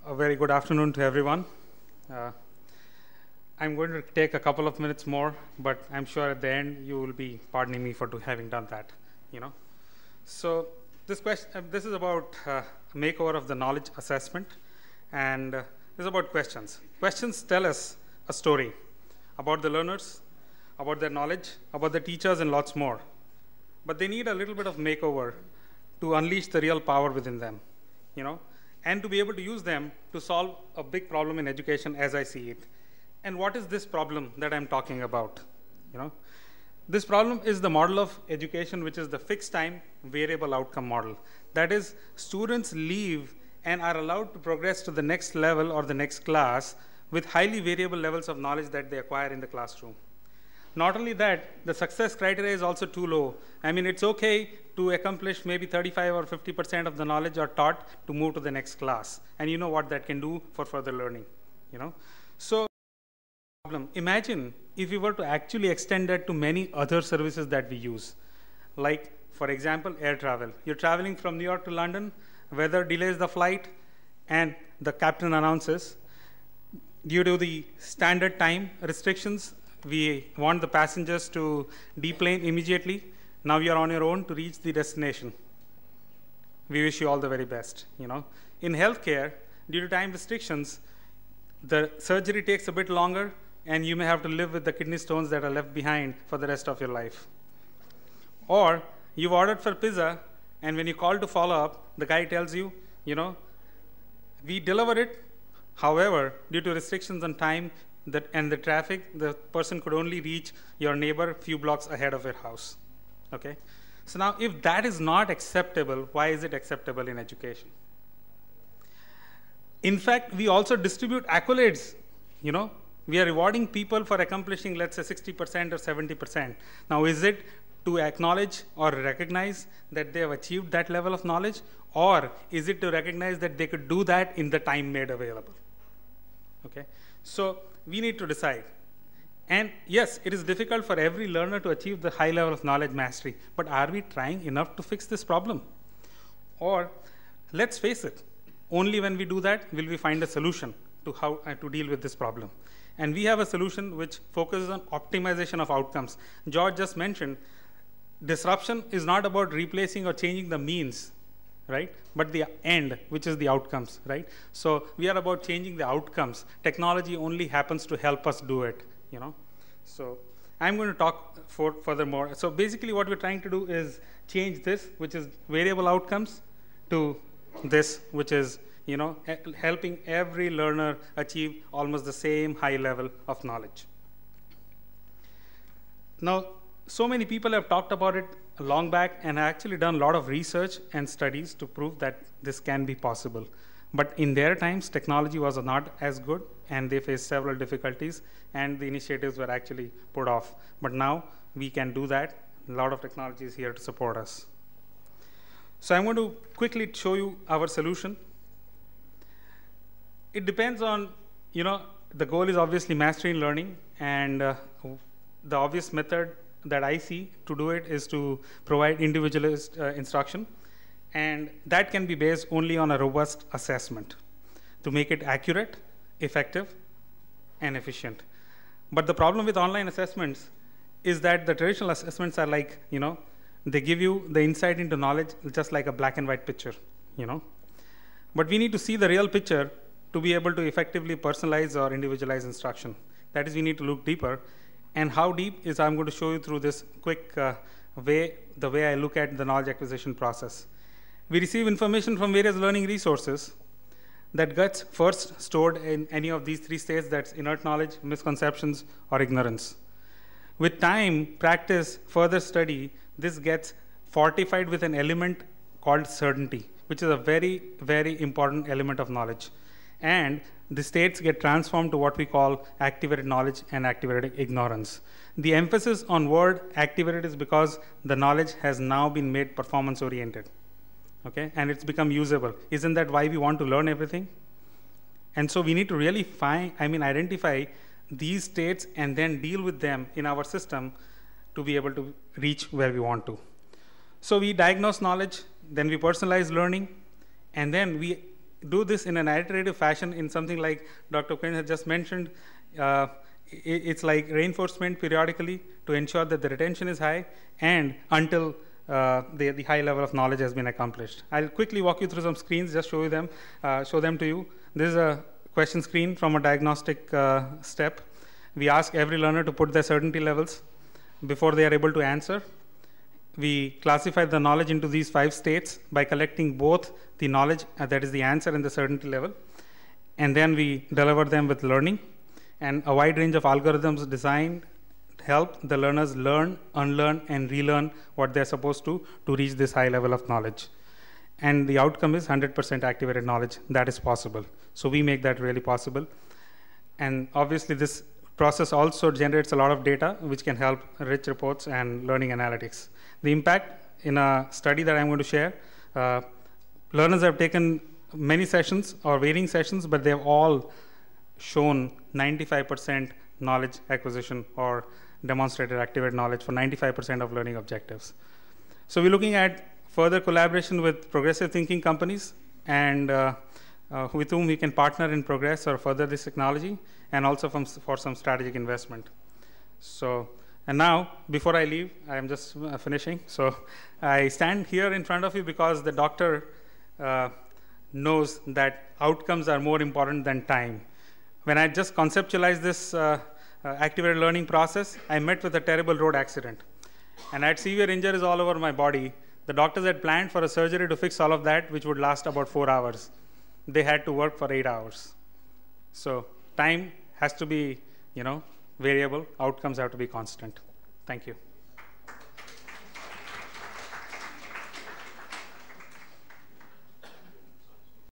A very good afternoon to everyone. I'm going to take a couple of minutes more, but I'm sure at the end you will be pardoning me for having done that. So this this is about makeover of the knowledge assessment, and this is about questions. Questions tell us a story about the learners, about their knowledge, about the teachers, and lots more. But they need a little bit of makeover to unleash the real power within them, and to be able to use them to solve a big problem in education as I see it. And what is this problem that I'm talking about? This problem is the model of education, which is the fixed time variable outcome model. That is, students leave and are allowed to progress to the next level or the next class with highly variable levels of knowledge that they acquire in the classroom. Not only that, the success criteria is also too low. I mean, it's okay to accomplish maybe 35 or 50% of the knowledge or taught to move to the next class. And you know what that can do for further learning, So, imagine if we were to actually extend that to many other services that we use. Like, for example, air travel. You're traveling from New York to London, weather delays the flight, and the captain announces, due to the standard time restrictions, we want the passengers to deplane immediately. Now you are on your own to reach the destination. We wish you all the very best. In healthcare, due to time restrictions, the surgery takes a bit longer, and you may have to live with the kidney stones that are left behind for the rest of your life. Or you've ordered for pizza, and when you call to follow up, the guy tells you, we deliver it. However, due to restrictions on time and the traffic, the person could only reach your neighbor a few blocks ahead of your house. Okay? So now, if that is not acceptable, why is it acceptable in education? In fact, we also distribute accolades. We are rewarding people for accomplishing, let's say, 60% or 70%. Now, is it to acknowledge or recognize that they have achieved that level of knowledge, or is it to recognize that they could do that in the time made available? Okay? So we need to decide. And yes, it is difficult for every learner to achieve the high level of knowledge mastery, but are we trying enough to fix this problem? Or, let's face it, only when we do that will we find a solution to how to deal with this problem. And we have a solution which focuses on optimization of outcomes. George just mentioned, disruption is not about replacing or changing the means, right? But the end, which is the outcomes, right? So we are about changing the outcomes. Technology only happens to help us do it, So I'm going to talk furthermore. So basically what we're trying to do is change this, which is variable outcomes, to this, which is, helping every learner achieve almost the same high level of knowledge. Now, so many people have talked about it long back, and actually done a lot of research and studies to prove that this can be possible. But in their times, technology was not as good, and they faced several difficulties, and the initiatives were actually put off. But now we can do that. A lot of technology is here to support us. So I'm going to quickly show you our solution. It depends on, the goal is obviously mastery in learning, and the obvious method that I see to do it is to provide individualized instruction, and that can be based only on a robust assessment to make it accurate, effective, and efficient. But the problem with online assessments is that the traditional assessments are like, they give you the insight into knowledge just like a black and white picture, But we need to see the real picture to be able to effectively personalize or individualize instruction. That is, we need to look deeper. And how deep is I'm going to show you through this quick the way I look at the knowledge acquisition process. We receive information from various learning resources that gets first stored in any of these three states, that's inert knowledge, misconceptions, or ignorance. With time, practice, further study, this gets fortified with an element called certainty, which is a very, very important element of knowledge. And the states get transformed to what we call activated knowledge and activated ignorance. The emphasis on word activated is because the knowledge has now been made performance oriented, okay? And it's become usable. Isn't that why we want to learn everything? And so we need to really identify these states and then deal with them in our system to be able to reach where we want to. So we diagnose knowledge, then we personalize learning, and then we do this in an iterative fashion in something like Dr. Quinn has just mentioned. It's like reinforcement periodically to ensure that the retention is high and until the high level of knowledge has been accomplished. I'll quickly walk you through some screens, just show them to you. This is a question screen from a diagnostic step. We ask every learner to put their certainty levels before they are able to answer. We classify the knowledge into these 5 states by collecting both the knowledge, that is the answer, and the certainty level. And then we deliver them with learning. And a wide range of algorithms designed to help the learners learn, unlearn, and relearn what they're supposed to reach this high level of knowledge. And the outcome is 100% activated knowledge. That is possible. So we make that really possible. And obviously, this process also generates a lot of data, which can help rich reports and learning analytics. The impact in a study that I'm going to share, learners have taken many sessions or varying sessions, but they've all shown 95% knowledge acquisition or demonstrated activated knowledge for 95% of learning objectives. So we're looking at further collaboration with progressive thinking companies and with whom we can partner in progress or further this technology, and also for some strategic investment. So, and now, before I leave, I'm just finishing. So I stand here in front of you because the doctor knows that outcomes are more important than time. When I just conceptualized this activated learning process, I met with a terrible road accident. And I had severe injuries all over my body. The doctors had planned for a surgery to fix all of that, which would last about 4 hours. They had to work for 8 hours. So time has to be, variable. Outcomes have to be constant. Thank you.